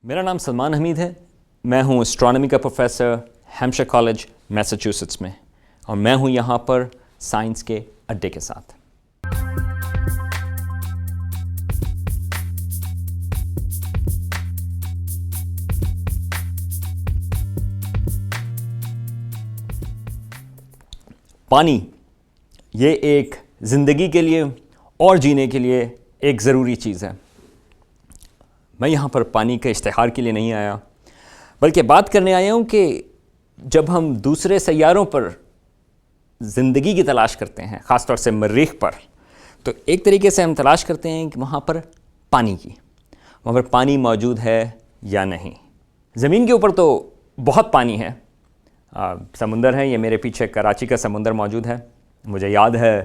میرا نام سلمان حمید ہے. میں ہوں اسٹرانومی کا پروفیسر ہیمپشائر کالج میساچوسٹس میں، اور میں ہوں یہاں پر سائنس کے اڈے کے ساتھ. پانی یہ ایک زندگی کے لیے اور جینے کے لیے ایک ضروری چیز ہے. میں یہاں پر پانی کے اشتہار کے لیے نہیں آیا، بلکہ بات کرنے آیا ہوں کہ جب ہم دوسرے سیاروں پر زندگی کی تلاش کرتے ہیں، خاص طور سے مریخ پر، تو ایک طریقے سے ہم تلاش کرتے ہیں کہ وہاں پر پانی کی، وہاں پر پانی موجود ہے یا نہیں. زمین کے اوپر تو بہت پانی ہے، سمندر ہے. یہ میرے پیچھے کراچی کا سمندر موجود ہے. مجھے یاد ہے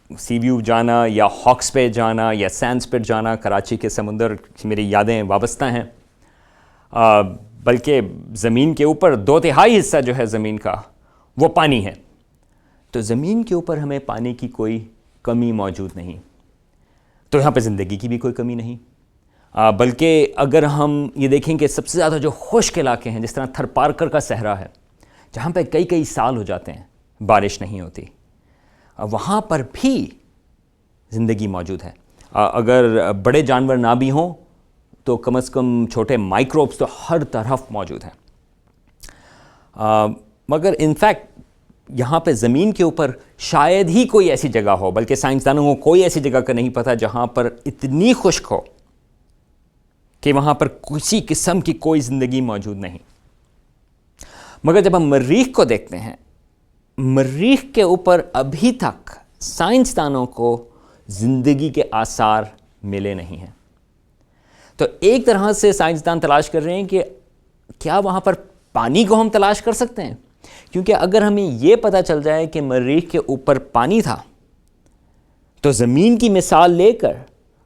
سی ویو جانا یا ہاکس پہ جانا یا سینڈز پہ جانا، کراچی کے سمندر میری یادیں وابستہ ہیں. بلکہ زمین کے اوپر 2/3 حصہ جو ہے زمین کا وہ پانی ہے. تو زمین کے اوپر ہمیں پانی کی کوئی کمی موجود نہیں، تو یہاں پہ زندگی کی بھی کوئی کمی نہیں. بلکہ اگر ہم یہ دیکھیں کہ سب سے زیادہ جو خشک علاقے ہیں، جس طرح تھرپارکر کا صحرا ہے، جہاں پہ کئی سال ہو جاتے ہیں بارش نہیں ہوتی، وہاں پر بھی زندگی موجود ہے. اگر بڑے جانور نہ بھی ہوں تو کم از کم چھوٹے مائکروبس تو ہر طرف موجود ہیں. مگر انفیکٹ یہاں پہ زمین کے اوپر شاید ہی کوئی ایسی جگہ ہو، بلکہ سائنسدانوں کو کوئی ایسی جگہ کا نہیں پتہ جہاں پر اتنی خشک ہو کہ وہاں پر کسی قسم کی کوئی زندگی موجود نہیں. مگر جب ہم مریخ کو دیکھتے ہیں، مریخ کے اوپر ابھی تک سائنسدانوں کو زندگی کے آثار ملے نہیں ہیں. تو ایک طرح سے سائنسدان تلاش کر رہے ہیں کہ کیا وہاں پر پانی کو ہم تلاش کر سکتے ہیں، کیونکہ اگر ہمیں یہ پتہ چل جائے کہ مریخ کے اوپر پانی تھا تو زمین کی مثال لے کر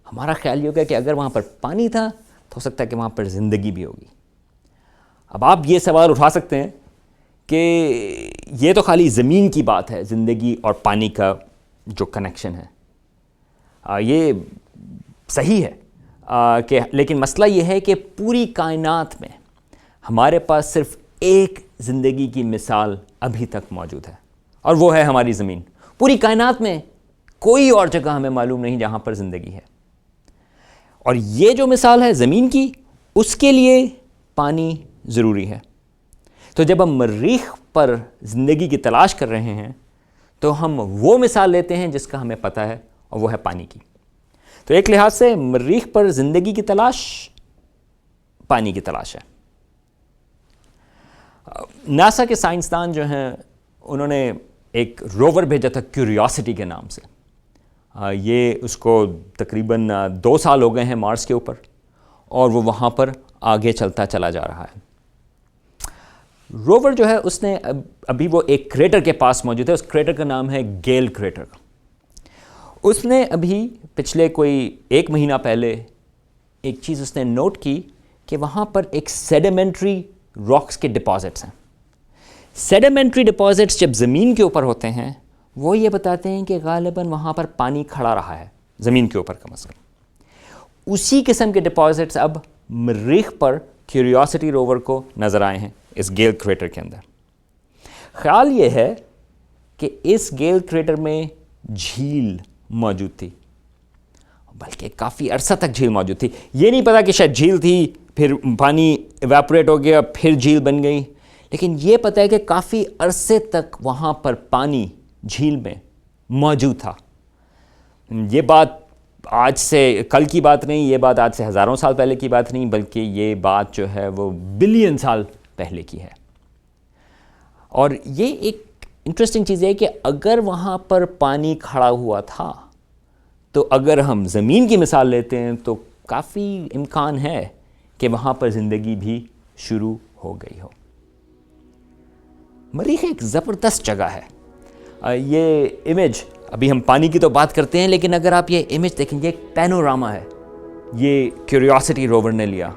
ہمارا خیال یہ ہوگا کہ اگر وہاں پر پانی تھا تو ہو سکتا ہے کہ وہاں پر زندگی بھی ہوگی. اب آپ یہ سوال اٹھا سکتے ہیں کہ یہ تو خالی زمین کی بات ہے، زندگی اور پانی کا جو کنیکشن ہے یہ صحیح ہے، لیکن مسئلہ یہ ہے کہ پوری کائنات میں ہمارے پاس صرف ایک زندگی کی مثال ابھی تک موجود ہے، اور وہ ہے ہماری زمین. پوری کائنات میں کوئی اور جگہ ہمیں معلوم نہیں جہاں پر زندگی ہے، اور یہ جو مثال ہے زمین کی، اس کے لیے پانی ضروری ہے. تو جب ہم مریخ پر زندگی کی تلاش کر رہے ہیں تو ہم وہ مثال لیتے ہیں جس کا ہمیں پتہ ہے، اور وہ ہے پانی کی. تو ایک لحاظ سے مریخ پر زندگی کی تلاش پانی کی تلاش ہے. ناسا کے سائنسدان جو ہیں انہوں نے ایک روور بھیجا تھا کیوریوسٹی کے نام سے. یہ اس کو تقریباً 2 سال ہو گئے ہیں مارس کے اوپر، اور وہ وہاں پر آگے چلتا چلا جا رہا ہے. روور جو ہے اس نے ابھی وہ ایک کریٹر کے پاس موجود ہے. اس کریٹر کا نام ہے گیل کریٹر. اس نے ابھی پچھلے کوئی 1 مہینہ پہلے ایک چیز اس نے نوٹ کی کہ وہاں پر ایک سیڈیمنٹری راکس کے ڈپازٹس ہیں. سیڈیمنٹری ڈپازٹس جب زمین کے اوپر ہوتے ہیں وہ یہ بتاتے ہیں کہ غالباً وہاں پر پانی کھڑا رہا ہے زمین کے اوپر کم از کم. اسی قسم کے ڈپازٹس اب مریخ پر کیوریوسٹی روور کو نظر آئے ہیں اس گیل کریٹر کے اندر. خیال یہ ہے کہ اس گیل کریٹر میں جھیل موجود تھی، بلکہ کافی عرصہ تک جھیل موجود تھی. یہ نہیں پتا کہ شاید جھیل تھی، پھر پانی ایواپوریٹ ہو گیا، پھر جھیل بن گئی، لیکن یہ پتا ہے کہ کافی عرصے تک وہاں پر پانی جھیل میں موجود تھا. یہ بات آج سے کل کی بات نہیں، یہ بات آج سے ہزاروں سال پہلے کی بات نہیں، بلکہ یہ بات جو ہے وہ بلین سال پہلے کی ہے. اور یہ ایک انٹرسٹنگ چیز ہے کہ اگر وہاں پر پانی کھڑا ہوا تھا تو اگر ہم زمین کی مثال لیتے ہیں تو کافی امکان ہے کہ وہاں پر زندگی بھی شروع ہو گئی ہو. مریخ ایک زبردست جگہ ہے. یہ امیج، ابھی ہم پانی کی تو بات کرتے ہیں، لیکن اگر آپ یہ امیج دیکھیں، یہ ایک پینوراما ہے، یہ کیوریوسٹی روور نے لیا.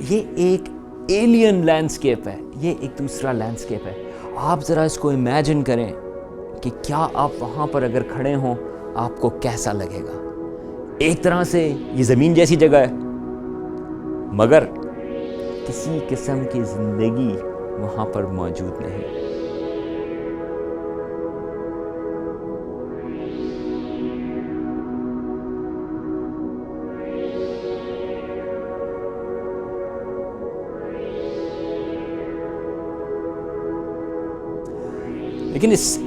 یہ ایک ایلین لینڈسکیپ ہے، یہ ایک دوسرا لینڈسکیپ ہے. آپ ذرا اس کو امیجن کریں کہ کیا آپ وہاں پر اگر کھڑے ہوں آپ کو کیسا لگے گا. ایک طرح سے یہ زمین جیسی جگہ ہے، مگر کسی قسم کی زندگی وہاں پر موجود نہیں۔ لیکن اس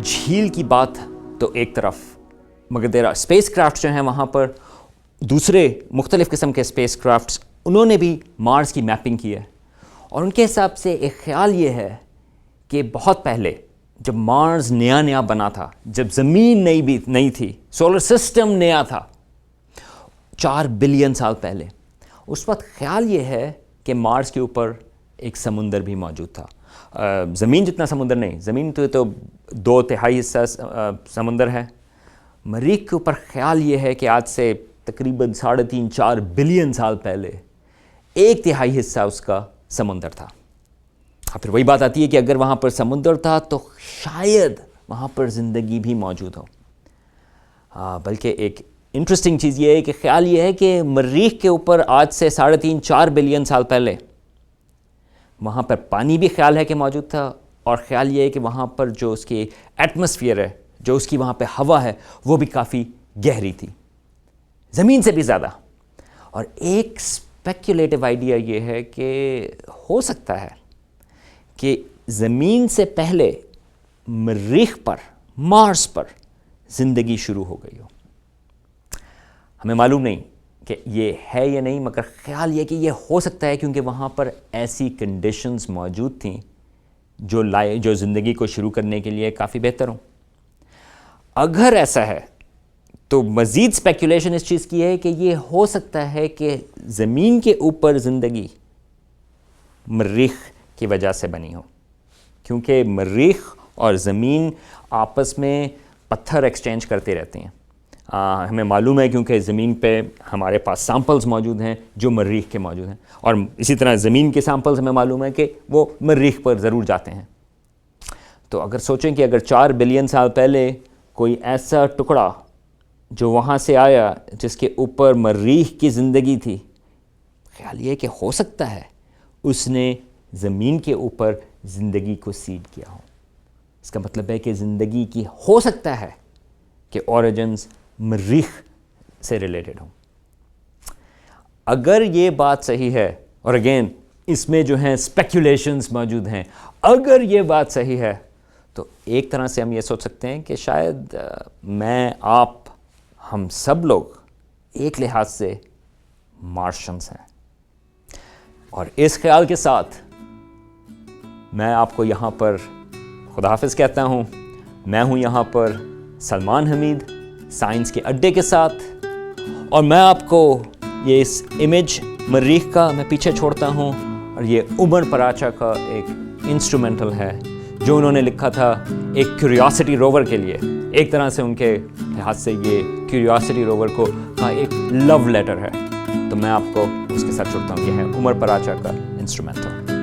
جھیل کی بات تو ایک طرف، مگر اسپیس کرافٹ جو ہیں وہاں پر دوسرے مختلف قسم کے اسپیس کرافٹس، انہوں نے بھی مارس کی میپنگ کی ہے، اور ان کے حساب سے ایک خیال یہ ہے کہ بہت پہلے جب مارس نیا بنا تھا، جب زمین نئی تھی، سولر سسٹم نیا تھا، 4 بلین سال پہلے، اس وقت خیال یہ ہے کہ مارس کے اوپر ایک سمندر بھی موجود تھا۔ زمین جتنا سمندر نہیں، زمین تو 2/3 حصہ سمندر ہے۔ مریخ کے اوپر خیال یہ ہے کہ آج سے تقریباً 3.5-4 بلین سال پہلے 1/3 حصہ اس کا سمندر تھا۔ پھر وہی بات آتی ہے کہ اگر وہاں پر سمندر تھا تو شاید وہاں پر زندگی بھی موجود ہو۔ بلکہ ایک انٹرسٹنگ چیز یہ ہے کہ خیال یہ ہے کہ مریخ کے اوپر آج سے 3.5-4 بلین سال پہلے وہاں پر پانی بھی خیال ہے کہ موجود تھا، اور خیال یہ ہے کہ وہاں پر جو اس کی ایٹماسفیئر ہے، جو اس کی وہاں پہ ہوا ہے، وہ بھی کافی گہری تھی، زمین سے بھی زیادہ۔ اور ایک اسپیکولیٹو آئیڈیا یہ ہے کہ ہو سکتا ہے کہ زمین سے پہلے مریخ پر، مارس پر زندگی شروع ہو گئی ہو۔ ہمیں معلوم نہیں کہ یہ ہے یا نہیں، مگر خیال یہ کہ یہ ہو سکتا ہے، کیونکہ وہاں پر ایسی کنڈیشنز موجود تھیں جو زندگی کو شروع کرنے کے لیے کافی بہتر ہوں۔ اگر ایسا ہے تو مزید اسپیکولیشن اس چیز کی ہے کہ یہ ہو سکتا ہے کہ زمین کے اوپر زندگی مریخ کی وجہ سے بنی ہو، کیونکہ مریخ اور زمین آپس میں پتھر ایکسچینج کرتے رہتے ہیں۔ ہمیں معلوم ہے کیونکہ زمین پہ ہمارے پاس سیمپلز موجود ہیں جو مریخ کے موجود ہیں، اور اسی طرح زمین کے سیمپلز ہمیں معلوم ہے کہ وہ مریخ پر ضرور جاتے ہیں۔ تو اگر سوچیں کہ اگر 4 بلین سال پہلے کوئی ایسا ٹکڑا جو وہاں سے آیا جس کے اوپر مریخ کی زندگی تھی، خیال یہ کہ ہو سکتا ہے اس نے زمین کے اوپر زندگی کو سیڈ کیا ہو۔ اس کا مطلب ہے کہ زندگی کی ہو سکتا ہے کہ اوریجنز مریخ سے ریلیٹڈ ہوں۔ اگر یہ بات صحیح ہے، اور اگین اس میں جو ہیں اسپیکولیشنز موجود ہیں، اگر یہ بات صحیح ہے تو ایک طرح سے ہم یہ سوچ سکتے ہیں کہ شاید میں، آپ، ہم سب لوگ ایک لحاظ سے مارشنز ہیں۔ اور اس خیال کے ساتھ میں آپ کو یہاں پر خدا حافظ کہتا ہوں۔ میں ہوں یہاں پر سلمان حمید، سائنس کے اڈے کے ساتھ، اور میں آپ کو یہ اس امیج مریخ کا میں پیچھے چھوڑتا ہوں، اور یہ عمر پراچا کا ایک انسٹرومنٹل ہے جو انہوں نے لکھا تھا ایک کیوریوسٹی روور کے لیے۔ ایک طرح سے ان کے لحاظ سے یہ کیوریوسٹی روور کو کا ایک لو لیٹر ہے، تو میں آپ کو اس کے ساتھ چھوڑتا ہوں۔ یہ ہے عمر پراچا کا انسٹرومنٹل۔